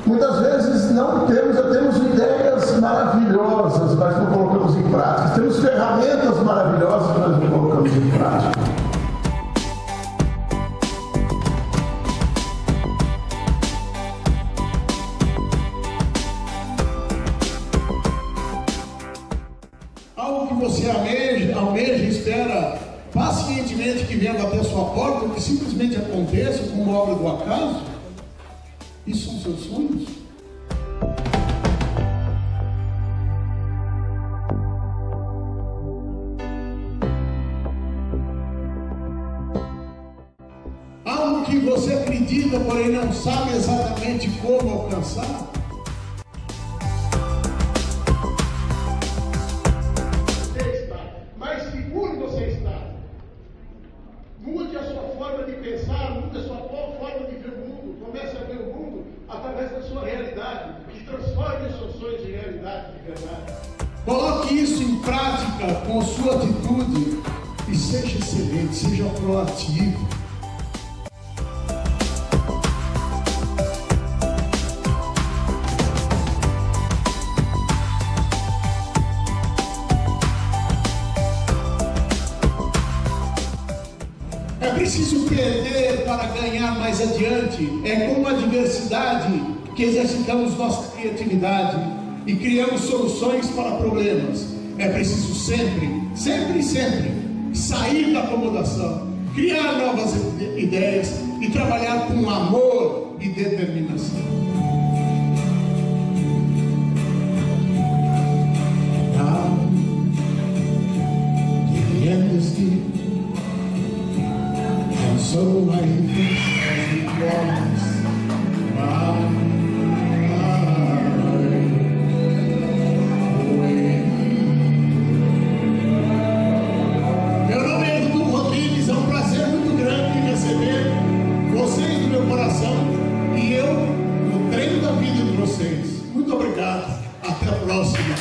Muitas vezes não temos ideias maravilhosas, mas não colocamos em prática. Temos ferramentas maravilhosas, mas não colocamos em prática. Algo que você almeja, espera pacientemente que venha bater a sua porta, ou que simplesmente aconteça como obra do acaso? Isso são seus sonhos? Algo que você acredita, porém não sabe exatamente como alcançar? Mais seguro você está. Mude a sua forma de pensar, mude a sua forma de ver o mundo. Comece a ver o mundo através da sua realidade e transforme os seus sonhos em realidade de verdade. Coloque isso em prática com sua atitude e seja excelente, seja proativo. É preciso perder para ganhar mais adiante. É com a adversidade que exercitamos nossa criatividade e criamos soluções para problemas. É preciso sempre sair da acomodação, criar novas ideias e trabalhar com amor e determinação. Now, the end is deep. So I think it was Meu nome é Edu Rodrigues, é um prazer muito grande receber vocês no meu coração e eu no treino da vida de vocês. Muito obrigado, até a próxima.